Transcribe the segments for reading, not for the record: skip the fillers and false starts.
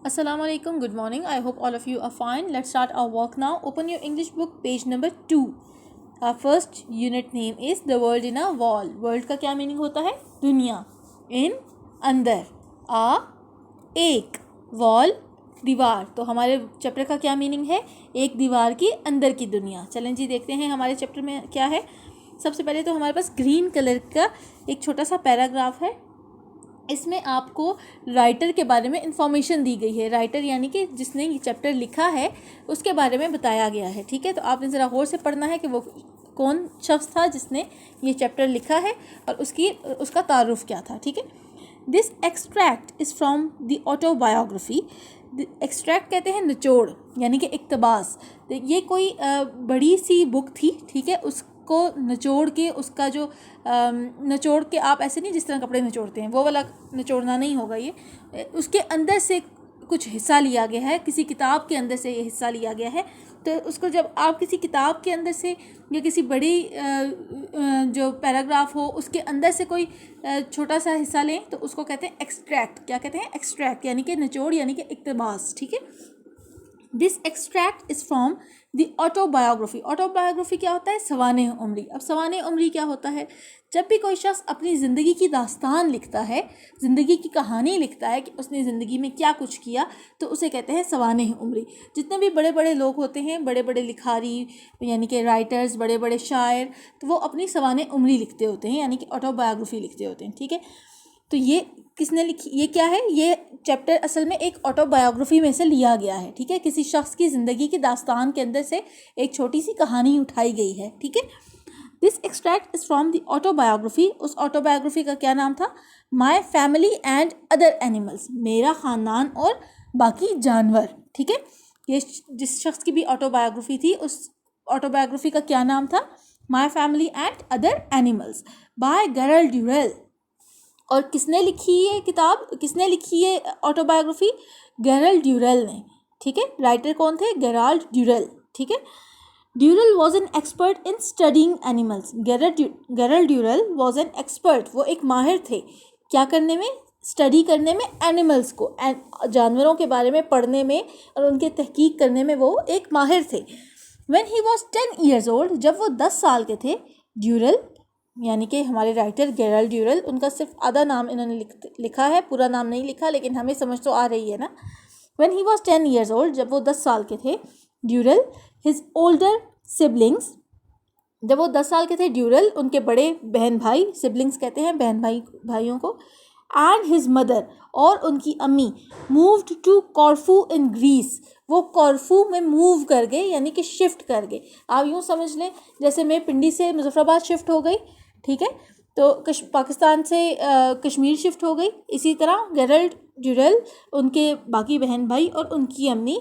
Assalamu alaikum, good morning. I hope all of you are fine. Let's start our work now. Open your English book, page number 2. Our first unit name is The World in a Wall. World का क्या meaning होता है? दुनिया. In, अंदर. A, एक. Wall, दीवार. तो हमारे चैप्टर का क्या मीनिंग है? एक दीवार की अंदर की दुनिया. चलें जी देखते हैं हमारे चैप्टर में क्या है. सबसे पहले तो हमारे पास ग्रीन कलर का एक छोटा सा पैराग्राफ है. इसमें आपको राइटर के बारे में इंफॉर्मेशन दी गई है. राइटर यानी कि जिसने ये चैप्टर लिखा है उसके बारे में बताया गया है. ठीक है, तो आपने ज़रा गौर से पढ़ना है कि वो कौन शख्स था जिसने ये चैप्टर लिखा है और उसका तारुफ क्या था. ठीक है. This extract is from the autobiography. Extract कहते हैं निचोड़ यानी कि इक्तबास. ये कोई बड़ी सी बुक थी. ठीक है, को निचोड़ के उसका जो निचोड़ के आप ऐसे नहीं जिस तरह कपड़े निचोड़ते हैं वो वाला निचोड़ना नहीं होगा. ये उसके अंदर से कुछ हिस्सा लिया गया है. किसी किताब के अंदर से ये हिस्सा लिया गया है. तो उसको जब आप किसी किताब के अंदर से या किसी बड़ी जो पैराग्राफ हो उसके अंदर से कोई छोटा सा हिस्सा लें तो उसको कहते हैं एक्सट्रैक्ट. क्या कहते हैं? एक्सट्रैक्ट यानी कि निचोड़ यानी कि इक्तबास. ठीक है. This extract is from the autobiography. Autobiography क्या होता है? सवाने उम्री. अब सवाने उम्री क्या होता है? जब भी कोई शख्स अपनी ज़िंदगी की दास्तान लिखता है, ज़िंदगी की कहानी लिखता है कि उसने ज़िंदगी में क्या कुछ किया, तो उसे कहते हैं सवाने उम्री. जितने भी बड़े बड़े लोग होते हैं, बड़े बड़े लिखारी यानी कि राइटर्स, बड़े बड़े शायर, तो वो अपनी सवाने उम्री लिखते होते हैं यानी कि ऑटोबायोग्राफी लिखते होते हैं. ठीक है. तो ये किसने लिखी? ये क्या है? ये चैप्टर असल में एक ऑटोबायोग्राफी में से लिया गया है. ठीक है, किसी शख्स की ज़िंदगी की दास्तान के अंदर से एक छोटी सी कहानी उठाई गई है. ठीक है. This extract is from the autobiography. उस ऑटोबायोग्राफी का क्या नाम था? My family and other animals. मेरा ख़ानदान और बाकी जानवर. ठीक है. ये जिस शख्स की भी ऑटोबायोग्राफी थी उस ऑटोबायोग्राफी का क्या नाम था? My family and other animals by Gerald Durrell. और किसने लिखी ये किताब? किसने लिखी ये ऑटोबायोग्राफी? गेराल्ड ड्यूरेल ने. ठीक है. राइटर कौन थे? Gerald Durrell. ठीक है. Durrell was an expert in studying animals. Gerald Durrell was an expert. वो एक माहिर थे क्या करने में? स्टडी करने में एनिमल्स को, जानवरों के बारे में पढ़ने में और उनके तहकीक करने में वो एक माहिर थे. When he was 10 years old, जब वो 10 साल के थे, ड्यूरेल यानी कि हमारे राइटर गेराल्ड ड्यूरेल, उनका सिर्फ आधा नाम इन्होंने लिखा है, पूरा नाम नहीं लिखा, लेकिन हमें समझ तो आ रही है ना. When he was 10 years old, जब वो 10 साल के थे, ड्यूरेल हिज ओल्डर सिबलिंग्स. जब वो 10 साल के थे ड्यूरेल, उनके बड़े बहन भाई, सिबलिंग्स कहते हैं बहन भाइयों को, एंड हिज मदर और उनकी अम्मी, मूव्ड टू कॉर्फू इन ग्रीस. वो कॉर्फू में मूव कर गए यानी कि शिफ्ट कर गए. आप यूँ समझ लें जैसे मैं पिंडी से मुजफ्फराबाद शिफ्ट हो गई. ठीक है. तो पाकिस्तान से कश्मीर शिफ्ट हो गई. इसी तरह गेराल्ड ड्यूरेल, उनके बाकी बहन भाई और उनकी अम्मी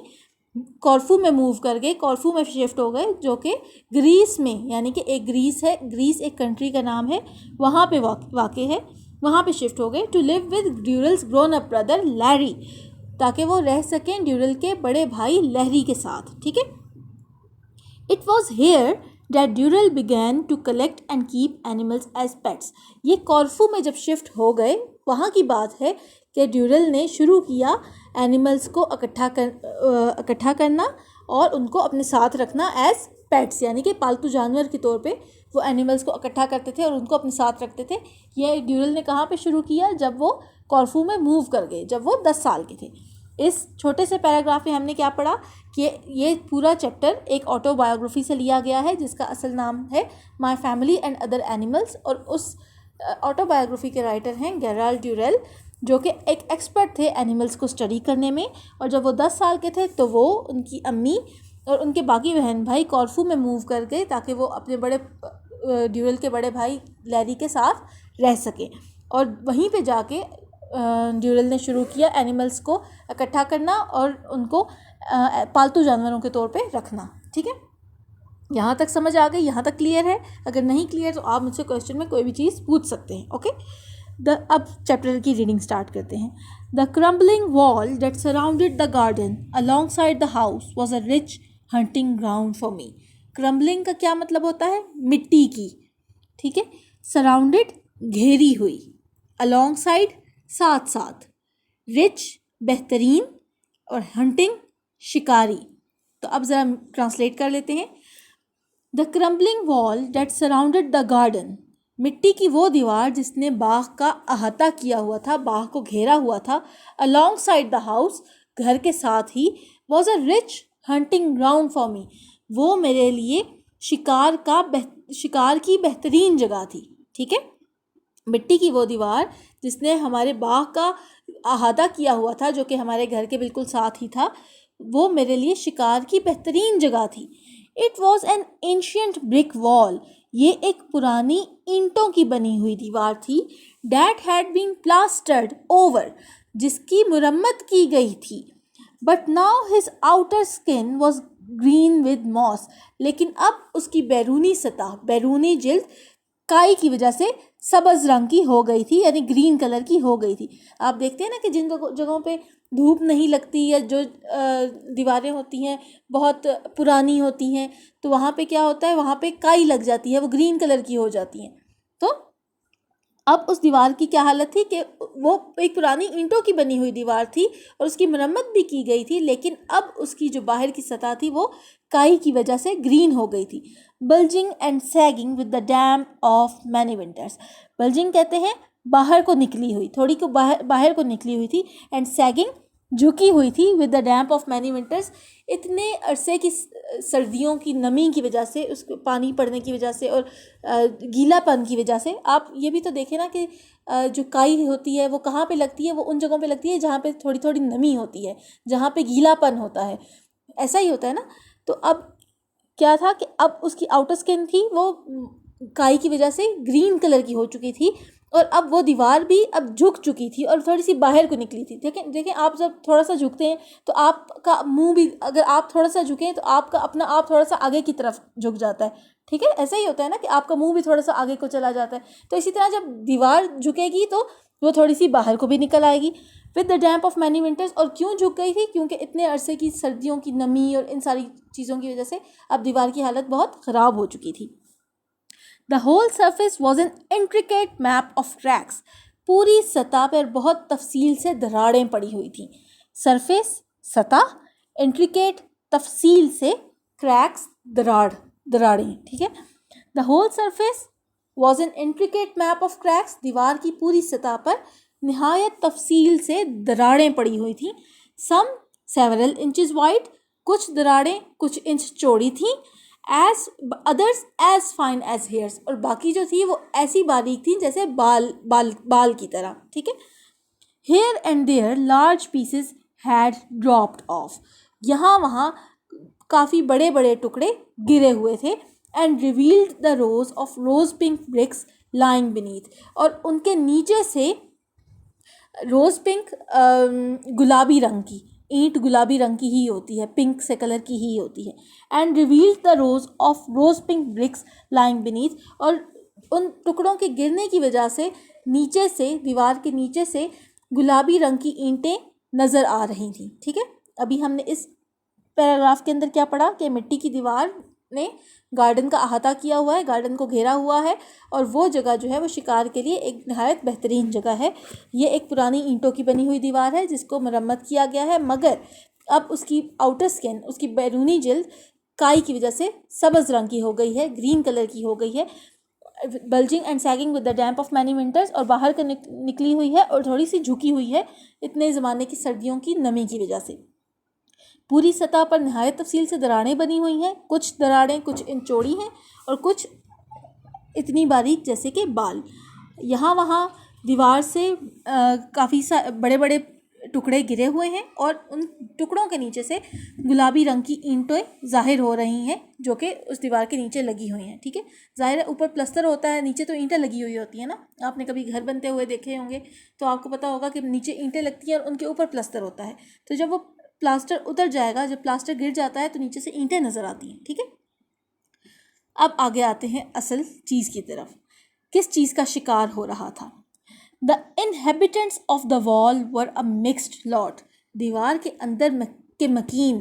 कॉर्फू में मूव कर गए, कॉर्फू में शिफ्ट हो गए, जो कि ग्रीस में यानी कि एक ग्रीस है, ग्रीस एक कंट्री का नाम है, वहाँ पे वाक़ है, वहाँ पे शिफ्ट हो गए. To live with Durrell's grown up brother Larry, ताकि वो रह सकें ड्यूरेल के बड़े भाई लहरी के साथ. ठीक है. It was here that Durrell began to collect and keep animals as pets. ये कॉर्फू में जब शिफ्ट हो गए, वहाँ की बात है कि ड्यूरेल ने शुरू किया एनिमल्स को इकट्ठा करना और उनको अपने साथ रखना एज पेट्स यानी कि पालतू जानवर के तौर पे वो एनिमल्स को इकट्ठा करते थे और उनको अपने साथ रखते थे. ये ड्यूरेल ने कहाँ पे शुरू किया? जब वो कॉर्फू में मूव कर गए, जब वो 10 साल के थे. इस छोटे से पैराग्राफ में हमने क्या पढ़ा कि ये पूरा चैप्टर एक ऑटोबायोग्राफी से लिया गया है जिसका असल नाम है my family and other animals. और उस ऑटोबायोग्राफी के राइटर हैं गेराल्ड ड्यूरेल, जो कि एक एक्सपर्ट थे एनिमल्स को स्टडी करने में. और जब वो 10 साल के थे तो वो, उनकी अम्मी और उनके बाकी बहन भाई कॉर्फू में मूव कर गए ताकि वो अपने ड्यूरेल के बड़े भाई लैरी के साथ रह सकें. और वहीं पे जाके ड्यूरेल ने शुरू किया एनिमल्स को इकट्ठा करना और उनको पालतू जानवरों के तौर पे रखना. ठीक है. यहाँ तक समझ आ गई? यहाँ तक क्लियर है? अगर नहीं क्लियर तो आप मुझसे क्वेश्चन में कोई भी चीज़ पूछ सकते हैं. ओके. अब चैप्टर की रीडिंग स्टार्ट करते हैं. The crumbling wall that surrounded the garden along side the house was a rich hunting ground for me. Crumbling का क्या मतलब होता है? मिट्टी की. ठीक है. सराउंडेड घेरी हुई, अलॉन्ग साइड साथ साथ, रिच बेहतरीन, और हंटिंग शिकारी। तो अब ज़रा ट्रांसलेट कर लेते हैं। The crumbling wall that surrounded the garden, मिट्टी की वो दीवार जिसने बाग का अहाता किया हुआ था, बाग को घेरा हुआ था। अलॉन्ग साइड द हाउस, घर के साथ ही, was a rich hunting ground for me, वो मेरे लिए शिकार की बेहतरीन जगह थी। ठीक है, मिट्टी की वो दीवार जिसने हमारे बाग का अहाता किया हुआ था, जो कि हमारे घर के बिल्कुल साथ ही था, वो मेरे लिए शिकार की बेहतरीन जगह थी। It was an ancient brick wall, ये एक पुरानी ईंटों की बनी हुई दीवार थी। That had been plastered over, जिसकी मुरम्मत की गई थी। But now his outer skin was green with moss, लेकिन अब उसकी बैरूनी सतह, बैरूनी जिल्द काई की वजह से सब्ज रंग की हो गई थी, यानी ग्रीन कलर की हो गई थी। आप देखते हैं ना कि जिन जगहों पे धूप नहीं लगती या जो दीवारें होती हैं बहुत पुरानी होती हैं, तो वहाँ पे क्या होता है, वहाँ पे काई लग जाती है, वो ग्रीन कलर की हो जाती हैं। तो अब उस दीवार की क्या हालत थी कि वो एक पुरानी ईंटों की बनी हुई दीवार थी और उसकी मरम्मत भी की गई थी, लेकिन अब उसकी जो बाहर की सतह थी वो काई की वजह से ग्रीन हो गई थी। Bulging and sagging with the damp of many winters, bulging कहते हैं बाहर को निकली हुई, थोड़ी को बाहर को निकली हुई थी, एंड सैगिंग झुकी हुई थी, with the damp of many winters, इतने अरसे की सर्दियों की नमी की वजह से, उसको पानी पड़ने की वजह से और गीलापन की वजह से। आप ये भी तो देखें ना कि जो काई होती है वो कहाँ पे लगती है, वो उन जगहों पे लगती है जहाँ पे थोड़ी थोड़ी नमी होती है, जहाँ पे गीलापन होता है, ऐसा ही होता है ना। तो अब क्या था कि अब उसकी आउटर स्किन थी वो काई की वजह से ग्रीन कलर की हो चुकी थी, और अब वो दीवार भी अब झुक चुकी थी और थोड़ी सी बाहर को निकली थी। देखें देखें, आप जब थोड़ा सा झुकते हैं तो आपका मुंह भी, अगर आप थोड़ा सा झुकें तो आपका अपना आप थोड़ा सा आगे की तरफ झुक जाता है। ठीक है, ऐसा ही होता है ना कि आपका मुंह भी थोड़ा सा आगे को चला जाता है। तो इसी तरह जब दीवार झुकेगी तो वो थोड़ी सी बाहर को भी निकल आएगी, with the damp of many winters. और क्यों झुक गई थी, क्योंकि इतने अरसे की सर्दियों की नमी और इन सारी चीज़ों की वजह से अब दीवार की हालत बहुत ख़राब हो चुकी थी। The whole surface was an intricate map of cracks, पूरी सतह पर बहुत तफसील से दरारें पड़ी हुई थी। सरफेस सतह, इंट्रिकेट तफसील से, क्रैक्स दरारें। ठीक है, the whole surface was an intricate map of cracks, दीवार की पूरी सतह पर निहायत तफसील से दरारें पड़ी हुई थी। सम सेवरल इंचेस वाइड, कुछ दरारें कुछ इंच चौड़ी थी। As others as fine as hairs, और बाकी जो थी वो ऐसी बारीक थी जैसे बाल बाल बाल की तरह। ठीक है, here and there large pieces had dropped off, यहाँ वहाँ काफ़ी बड़े बड़े टुकड़े गिरे हुए थे। And revealed the rows of rose pink bricks lying beneath, और उनके नीचे से रोज पिंक गुलाबी रंग की ईंट, गुलाबी रंग की ही होती है, पिंक से कलर की ही होती है। And revealed the rows of rose pink bricks lying beneath, और उन टुकड़ों के गिरने की वजह से नीचे से, दीवार के नीचे से गुलाबी रंग की ईंटें नज़र आ रही थी। ठीक है, अभी हमने इस पैराग्राफ के अंदर क्या पढ़ा कि मिट्टी की दीवार ने गार्डन का अहाता किया हुआ है, गार्डन को घेरा हुआ है, और वो जगह जो है वो शिकार के लिए एक नहायत बेहतरीन जगह है। ये एक पुरानी ईंटों की बनी हुई दीवार है जिसको मरम्मत किया गया है, मगर अब उसकी आउटर स्किन, उसकी बैरूनी जिल्द काई की वजह से सब्ज़ रंग की हो गई है, ग्रीन कलर की हो गई है। Bulging and sagging with the damp of many winters, और बाहर का निकली हुई है और थोड़ी सी झुकी हुई है इतने ज़माने की सर्दियों की नमी की वजह से। पूरी सतह पर नहायत तफसील से दरारें बनी हुई हैं, कुछ दरारें कुछ इंच चौड़ी हैं और कुछ इतनी बारीक जैसे कि बाल। यहाँ वहाँ दीवार से काफ़ी बड़े बड़े टुकड़े गिरे हुए हैं और उन टुकड़ों के नीचे से गुलाबी रंग की ईंटें ज़ाहिर हो रही हैं जो कि उस दीवार के नीचे लगी हुई हैं। ठीक है, ज़ाहिर है ऊपर प्लस्तर होता है, नीचे तो ईंटें लगी हुई होती हैं ना। आपने कभी घर बनते हुए देखे होंगे तो आपको पता होगा कि नीचे ईंटें लगती हैं और उनके ऊपर प्लस्तर होता है। तो जब वो प्लास्टर उतर जाएगा, जब प्लास्टर गिर जाता है तो नीचे से ईंटें नज़र आती हैं। ठीक है, अब आगे आते हैं असल चीज़ की तरफ। किस चीज़ का शिकार हो रहा था? The inhabitants of the wall were a mixed lot, दीवार के अंदर के मकीन।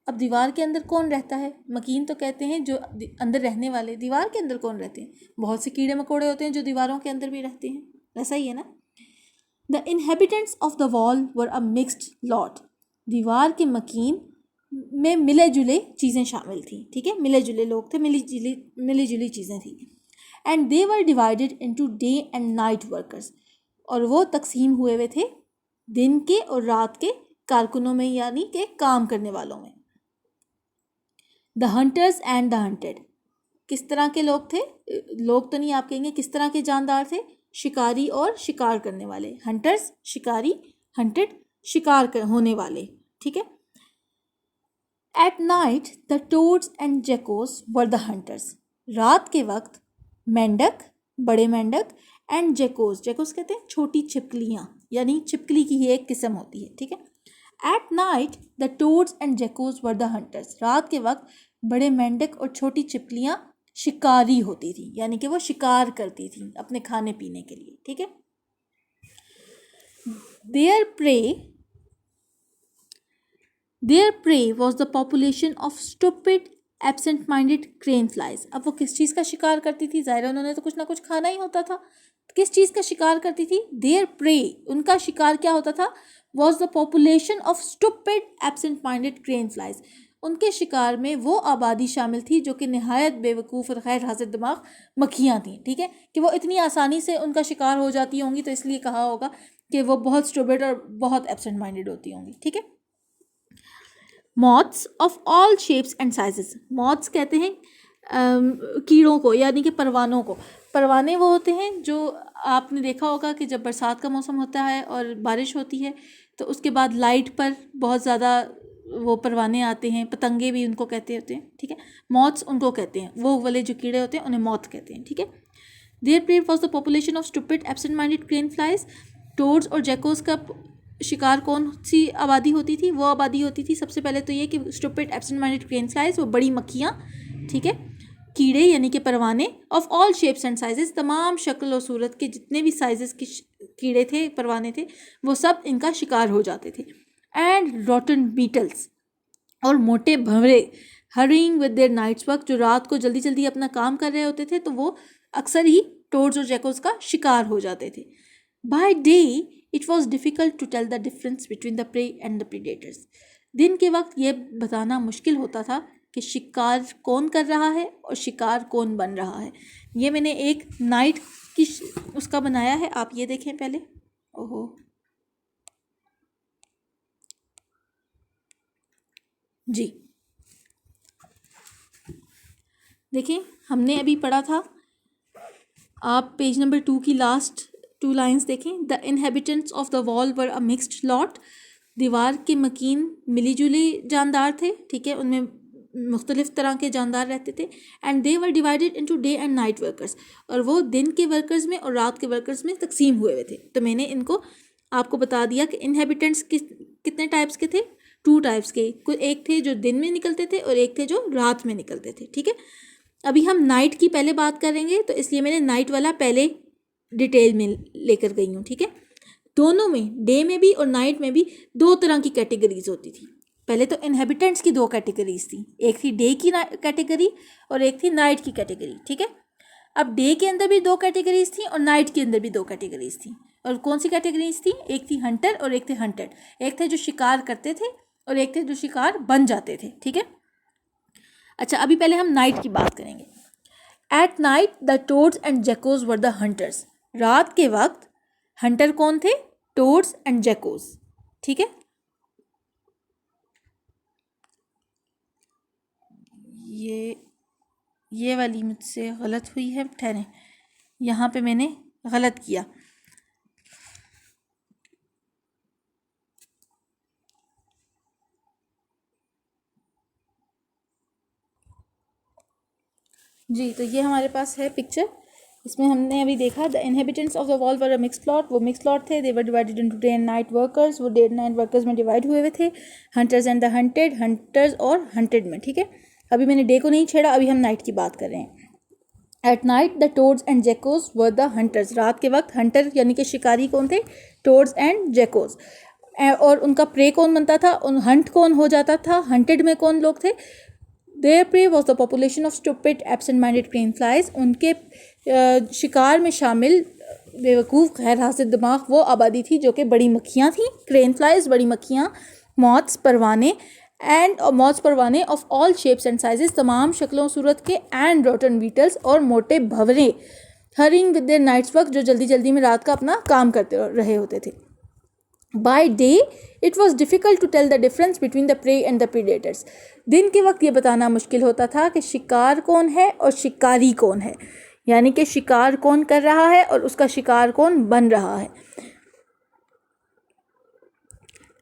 अब दीवार के अंदर कौन रहता है? मकीन तो कहते हैं जो अंदर रहने वाले। दीवार के अंदर कौन रहते हैं? बहुत से कीड़े मकोड़े होते हैं जो दीवारों के अंदर भी रहते हैं, ऐसा ही है ना। The inhabitants of the wall were a mixed lot, दीवार के मकीन में मिले जुले चीज़ें शामिल थी, ठीक है, मिले जुले लोग थे, मिली जुली चीज़ें थी। And they were divided into day and night workers, और वो तकसीम हुए थे दिन के और रात के कारकुनों में, यानी कि काम करने वालों में। The hunters and the hunted, किस तरह के लोग थे? लोग तो नहीं, आप कहेंगे किस तरह के जानदार थे? शिकारी और शिकार करने वाले। हंटर्स शिकारी, हंटेड शिकार होने वाले, ठीक है। At night the toads and geckos were the hunters, रात के वक्त मेंढक, बड़े मेंढक, एंड जेकोस, जेकोस कहते हैं छोटी छिपकलियाँ, यानी छिपकली की ही एक किस्म होती है, ठीक है। At night the toads and geckos were the hunters, रात के वक्त बड़े मेंढक और छोटी छिपकलियाँ शिकारी होती थी, यानी कि वो शिकार करती थी अपने खाने पीने के लिए, ठीक है। There pray was the population of stupid absent minded crane flies. अब वो किस चीज़ का शिकार करती थी? ज़ाहिर है उन्होंने तो कुछ ना कुछ खाना ही होता था। किस चीज़ का शिकार करती थी? देयर प्रे, उनका शिकार क्या होता था? Was the population of stupid absent minded crane flies, उनके शिकार में वो आबादी शामिल थी जो कि नहायत बेवकूफ़ और गैर हाजिर दिमाग मक्खियाँ थीं, ठीक है, कि वो इतनी आसानी से उनका शिकार हो जाती होंगी, तो इसलिए कहा होगा कि वो बहुत स्टूपिड और बहुत एब्सेंट माइंडेड होती होंगी, ठीक है। Moths of all shapes and sizes, moths कहते हैं कीड़ों को, यानी कि परवानों को। परवाने वो होते हैं जो आपने देखा होगा कि जब बरसात का मौसम होता है और बारिश होती है तो उसके बाद लाइट पर बहुत ज़्यादा वो परवाने आते हैं, पतंगे भी उनको कहते होते हैं, ठीक है। मॉथ्स उनको कहते हैं, वो वाले जो कीड़े होते हैं उन्हें मॉथ कहते हैं, ठीक है। There pray was the population of stupid absent minded crane flies, toads और जैकोस का शिकार कौन सी आबादी होती थी? वो आबादी होती थी सबसे पहले तो ये कि stupid absent minded crane flies, वो बड़ी मक्खियाँ, ठीक है, कीड़े यानी कि परवाने, of all shapes and sizes, तमाम शक्ल और सूरत के जितने भी साइजेस के कीड़े थे, परवाने थे, वो सब इनका शिकार हो जाते थे। एंड रॉटन बीटल्स, और मोटे भंवरे, hurrying with their night's work, जो रात को जल्दी जल्दी अपना काम कर रहे होते थे तो वो अक्सर ही टोड्स और जैकोस का शिकार हो जाते थे। By day it was difficult to tell the difference between the prey and the predators, दिन के वक्त ये बताना मुश्किल होता था कि शिकार कौन कर रहा है और शिकार कौन बन रहा है। ये मैंने एक नाइट की उसका बनाया है, आप ये देखें पहले। ओहो जी, देखिए हमने अभी पढ़ा था, आप पेज नंबर 2 की लास्ट 2 लाइन्स देखें। The inhabitants of the wall were a mixed lot, दीवार के मकीन मिली जुली जानदार थे, ठीक है, उनमें मुख्तलिफ तरह के जानदार रहते थे। And they were divided into day and night workers, और वो दिन के वर्कर्स में और रात के वर्कर्स में तकसीम हुए हुए थे। तो मैंने इनको आपको बता दिया कि इनहेबिटेंट्स कितने टाइप्स के थे? 2 टाइप्स के, एक थे जो दिन में निकलते थे और एक थे जो रात में निकलते थे, ठीक है। अभी हम नाइट की पहले बात करेंगे, तो इसलिए मैंने नाइट वाला पहले डिटेल में लेकर गई हूँ, ठीक है। दोनों में, डे में भी और नाइट में भी 2 तरह की कैटेगरीज होती थी। पहले तो इनहेबिटेंट्स की 2 कैटेगरीज थी, एक थी डे की कैटेगरी और एक थी नाइट की कैटेगरी, ठीक है। अब डे के अंदर भी 2 कैटेगरीज थी और नाइट के अंदर भी 2 कैटेगरीज थी। और कौन सी कैटेगरीज थी? एक थी हंटर और एक थे हंटेड, एक थे जो शिकार करते थे और एक थे जो शिकार बन जाते थे, ठीक है। अच्छा, अभी पहले हम नाइट की बात करेंगे। At night the toads and geckos were the hunters, रात के वक्त हंटर कौन थे? टोड्स एंड जैकोस, ठीक है। ये वाली मुझसे गलत हुई है, ठहरें, यहाँ पे मैंने गलत किया। जी, तो ये हमारे पास है पिक्चर, इसमें हमने अभी देखा the inhabitants of the wall were a mixed lot, वो मिक्स्ड लॉट थे। They were divided into day and night workers, वो डे एंड नाइट वर्कर्स में डिवाइड हुए हुए थे। Hunters and the hunted, hunters और हंटेड में, ठीक है। अभी मैंने डे को नहीं छेड़ा, अभी हम नाइट की बात कर रहे हैं। At night the toads and geckos were the hunters, रात के वक्त हंटर यानी कि शिकारी कौन थे? Toads and geckos. और उनका प्रे कौन बनता था? उन हंट कौन हो जाता था? हंटेड में कौन लोग थे? There pray was the population of stupid absent minded crane flies, उनके शिकार में शामिल बेवकूफ़ गैर हाजिर दिमाग वो आबादी थी जो कि बड़ी मक्खियाँ थीं। क्रेन फ्लाइज बड़ी मक्खियाँ मौत्स परवाने of all shapes and sizes, तमाम शक्लों सूरत के, एंड रोटन बीटल्स और मोटे भंवरे, hurrying with their night's work, जो जल्दी जल्दी में रात का अपना काम करते रहे होते थे. By day it was difficult to tell the difference between the prey and the predators. दिन के वक्त ये बताना मुश्किल होता था कि शिकार कौन है और शिकारी कौन है, यानी कि शिकार कौन कर रहा है और उसका शिकार कौन बन रहा है.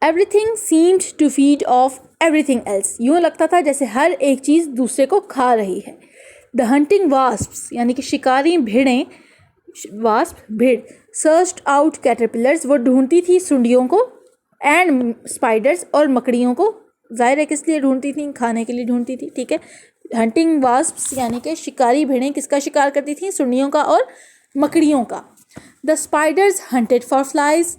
Everything seemed to feed off everything else. यूँ लगता था जैसे हर एक चीज़ दूसरे को खा रही है. The hunting wasps, यानी कि शिकारी भेड़ें, वास्प भेड़, सर्च्ड आउट कैटरपिलर्स, वो ढूंढती थी सुंडियों को, एंड स्पाइडर्स, और मकड़ियों को. जाहिर है किस लिए ढूंढती थी? खाने के लिए ढूंढती थी. ठीक है, हंटिंग वास्प्स यानी कि शिकारी भेड़ें किसका शिकार करती थी? सुंडियों का और मकड़ियों का. The spiders hunted for flies,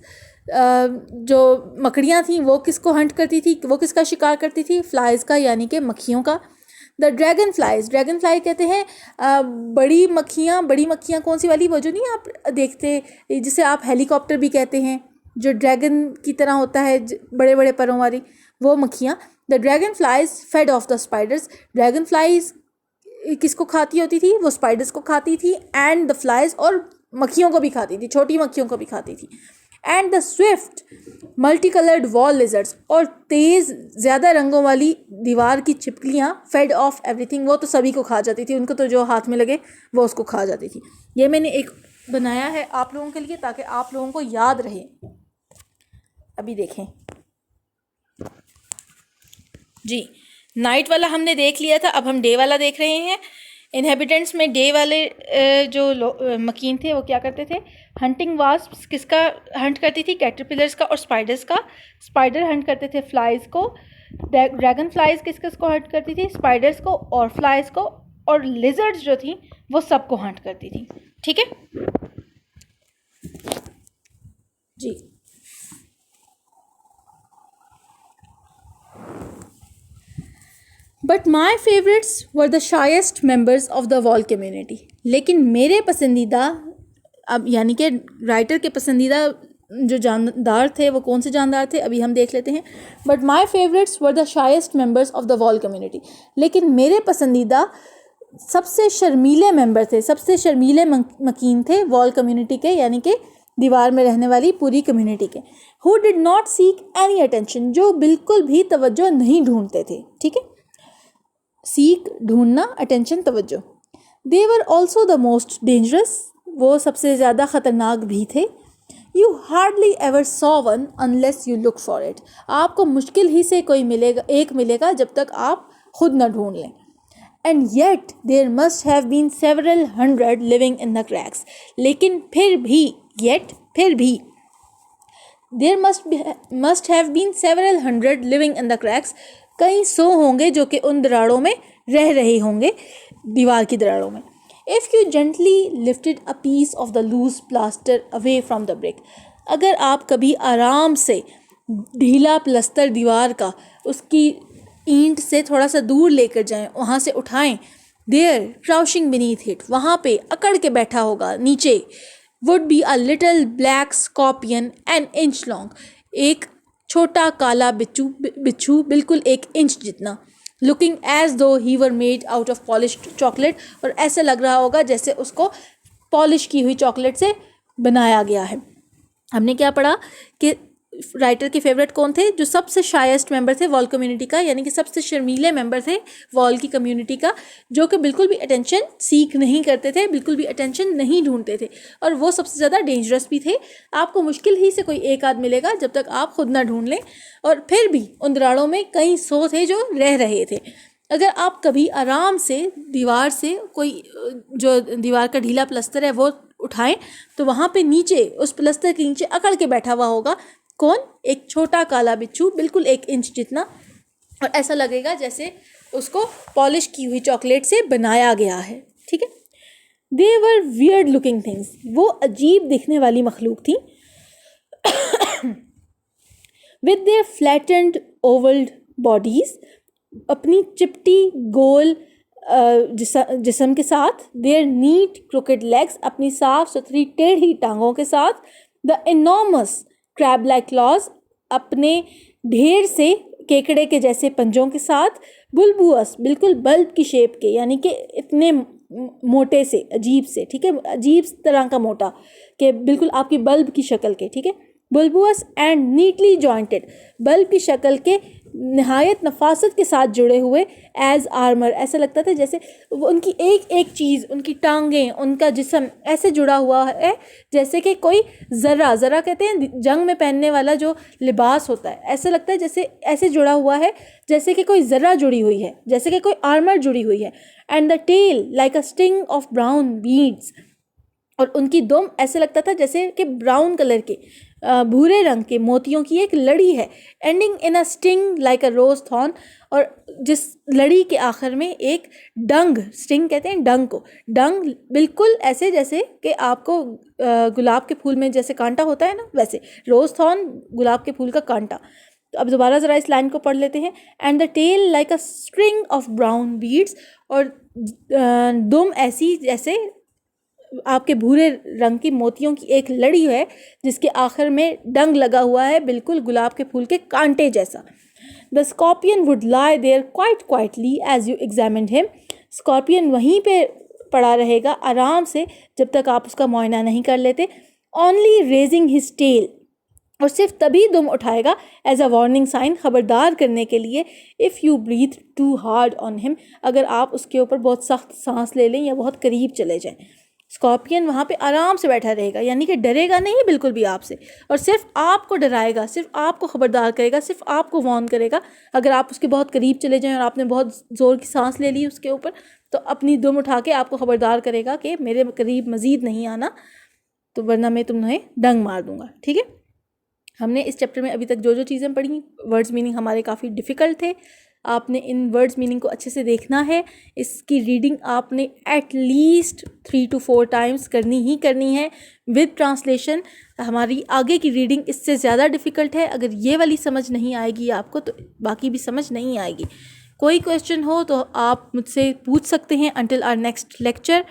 जो मकड़ियाँ थीं वो किसको हंट करती थी? वो किसका शिकार करती थी? फ्लाइज का, यानी कि मक्खियों का. द ड्रैगन फ्लाई कहते हैं बड़ी मक्खियाँ कौन सी वाली? वो जो नहीं आप देखते, जिसे आप हेलीकॉप्टर भी कहते हैं, जो ड्रैगन की तरह होता है, बड़े बड़े परों वाली, वो मक्खियाँ. The dragonflies fed off the spiders. Dragonflies किसको खाती होती थी? वो स्पाइडर्स को खाती थी, एंड द फ्लाइज, और मक्खियों को भी खाती थी, छोटी मक्खियों को भी खाती थी. And the Swift multi coloured wall lizards, और तेज़ ज़्यादा रंगों वाली दीवार की छिपकलियाँ, फेड ऑफ एवरीथिंग, वो तो सभी को खा जाती थी, उनको तो जो हाथ में लगे वो उसको खा जाती थी. ये मैंने एक बनाया है आप लोगों के लिए ताकि आप लोगों को याद रहे. अभी देखें जी, नाइट वाला हमने देख लिया था, अब हम डे वाला देख रहे हैं. इनहेबिटेंट्स में डे वाले जो मकीन थे वो क्या करते थे? हंटिंग वास्प्स किसका हंट करती थी? कैटरपिलर्स का और स्पाइडर्स का. स्पाइडर हंट करते थे फ्लाइज को. ड्रैगन फ्लाइज किसको हंट करती थी? स्पाइडर्स को और फ्लाइज को. और लिजर्ड्स जो थी वो सबको हंट करती थी. ठीक है जी. But my favourites were the shyest members of the wall community. लेकिन मेरे पसंदीदा, अब यानी कि राइटर के पसंदीदा जो जानदार थे वो कौन से जानदार थे अभी हम देख लेते हैं. But my favourites were the shyest members of the wall community. लेकिन मेरे पसंदीदा सबसे शर्मीले मेंबर थे, सबसे शर्मीले मकीन थे वॉल कम्युनिटी के, यानी कि दीवार में रहने वाली पूरी कम्युनिटी के. Who did not seek any attention, जो बिल्कुल भी तवज्जो नहीं ढूंढते थे. ठीक है, सीक ढूंढना, अटेंशन तवज्जो. They were also the most dangerous, वो सबसे ज़्यादा ख़तरनाक भी थे. You hardly ever saw one unless you look for it. आपको मुश्किल ही से कोई मिलेगा जब तक आप खुद न ढूंढ लें. And yet there must have been several hundred living in the cracks. लेकिन फिर भी there must have been several hundred living in the cracks. कई सौ होंगे जो कि उन दरारों में रह रहे होंगे, दीवार की दरारों में. If you gently lifted a piece of the loose plaster away from the brick. अगर आप कभी आराम से ढीला प्लस्तर दीवार का उसकी ईंट से थोड़ा सा दूर लेकर जाएं, वहाँ से उठाएं. देयर क्राउशिंग बीनीथ इट, वहाँ पे अकड़ के बैठा होगा नीचे. Would be a little black scorpion an inch long, एक छोटा काला बिच्छू बिल्कुल 1 इंच जितना. Looking as though they were made out of polished chocolate, और ऐसे लग रहा होगा जैसे उसको पॉलिश की हुई चॉकलेट से बनाया गया है. हमने क्या पढ़ा कि राइटर के फेवरेट कौन थे? जो सबसे शाइस्ट मेंबर थे वॉल कम्युनिटी का, यानी कि सबसे शर्मीले मेंबर थे वॉल की कम्युनिटी का, जो कि बिल्कुल भी अटेंशन सीख नहीं करते थे, बिल्कुल भी अटेंशन नहीं ढूंढते थे, और वो सबसे ज़्यादा डेंजरस भी थे. आपको मुश्किल ही से कोई एक आध मिलेगा जब तक आप खुद ना ढूंढ लें. और फिर भी उन दराड़ों में कई सौ थे जो रह रहे थे. अगर आप कभी आराम से दीवार से कोई जो दीवार का ढीला प्लस्तर है वो उठाएं, तो वहाँ पे नीचे, उस प्लस्तर के नीचे अकड़ के बैठा हुआ होगा कौन? एक छोटा काला बिच्छू बिल्कुल 1 इंच जितना, और ऐसा लगेगा जैसे उसको पॉलिश की हुई चॉकलेट से बनाया गया है. ठीक है. दे वर वियर्ड लुकिंग थिंग्स, वो अजीब दिखने वाली मखलूक थी. विद देयर फ्लैटेंड ओवल्ड बॉडीज, अपनी चिपटी गोल जिस्म के साथ. देयर नीट क्रोकेड लेग्स, अपनी साफ सुथरी टेढ़ी टांगों के साथ. The enormous crab like clause, अपने ढेर से केकड़े के जैसे पंजों के साथ, बुलबुअस बिल्कुल बल्ब की शेप के, यानी कि इतने मोटे से, अजीब से, ठीक है, अजीब तरह का मोटा, कि बिल्कुल आपकी बल्ब की शक्ल के, ठीक है, बुलबुअस एंड नीटली जॉइंटेड, बल्ब की शक्ल के नहायत नफासत के साथ जुड़े हुए, एज आर्मर, ऐसा लगता था जैसे उनकी एक एक चीज़, उनकी टांगें, उनका जिस्म ऐसे जुड़ा हुआ है जैसे कि कोई ज़रा कहते हैं जंग में पहनने वाला जो लिबास होता है, ऐसा लगता है जैसे ऐसे जुड़ा हुआ है जैसे कि कोई ज़रा जुड़ी हुई है, जैसे कि कोई आर्मर जुड़ी हुई है। And the tail like a sting of brown beads, और उनकी दुम ऐसे लगता था जैसे कि ब्राउन कलर के, भूरे रंग के मोतियों की एक लड़ी है, ending in a sting like a rose thorn, और जिस लड़ी के आखिर में एक डंग, स्टिंग कहते हैं डंग को, डंग बिल्कुल ऐसे जैसे कि आपको गुलाब के फूल में जैसे कांटा होता है ना, वैसे रोज थॉर्न गुलाब के फूल का कांटा। तो अब दोबारा ज़रा इस लाइन को पढ़ लेते हैं। And the tail like a string of brown beads, और दुम ऐसी जैसे आपके भूरे रंग की मोतियों की एक लड़ी है जिसके आखिर में डंग लगा हुआ है, बिल्कुल गुलाब के फूल के कांटे जैसा। The scorpion would lie there quite quietly as you examined him, scorpion वहीं पे पड़ा रहेगा आराम से जब तक आप उसका मुआयना नहीं कर लेते। ओनली रेजिंग हिज टेल, और सिर्फ तभी दुम उठाएगा एज अ वार्निंग साइन, खबरदार करने के लिए, if you breathe too hard on him, अगर आप उसके ऊपर बहुत सख्त सांस ले लें या बहुत करीब चले जाएं। स्कॉर्पियन वहाँ पे आराम से बैठा रहेगा, यानी कि डरेगा नहीं बिल्कुल भी आपसे, और सिर्फ आपको डराएगा, सिर्फ आपको खबरदार करेगा, सिर्फ आपको वार्न करेगा। अगर आप उसके बहुत करीब चले जाएं और आपने बहुत ज़ोर की सांस ले ली उसके ऊपर, तो अपनी दुम उठा के आपको खबरदार करेगा कि मेरे करीब मज़ीद नहीं आना, तो वरना मैं तुम्हें डंग मार दूंगा। ठीक है, हमने इस चैप्टर में अभी तक जो जो चीज़ें पढ़ी, वर्ड्स मीनिंग हमारे काफ़ी डिफ़िकल्ट थे, आपने इन वर्ड्स मीनिंग को अच्छे से देखना है। इसकी रीडिंग आपने एट लीस्ट 3 to 4 टाइम्स करनी ही करनी है विद ट्रांसलेशन। हमारी आगे की रीडिंग इससे ज़्यादा डिफ़िकल्ट है, अगर ये वाली समझ नहीं आएगी आपको तो बाकी भी समझ नहीं आएगी। कोई क्वेश्चन हो तो आप मुझसे पूछ सकते हैं until our next lecture.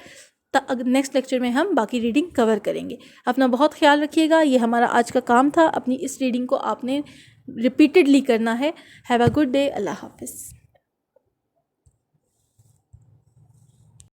Next lecture में हम बाकी रीडिंग कवर करेंगे। अपना बहुत ख्याल रखिएगा। ये हमारा आज का काम था, अपनी इस रीडिंग को आपने रिपीटेडली करना है। Have a good day. अल्लाह हाफिज़।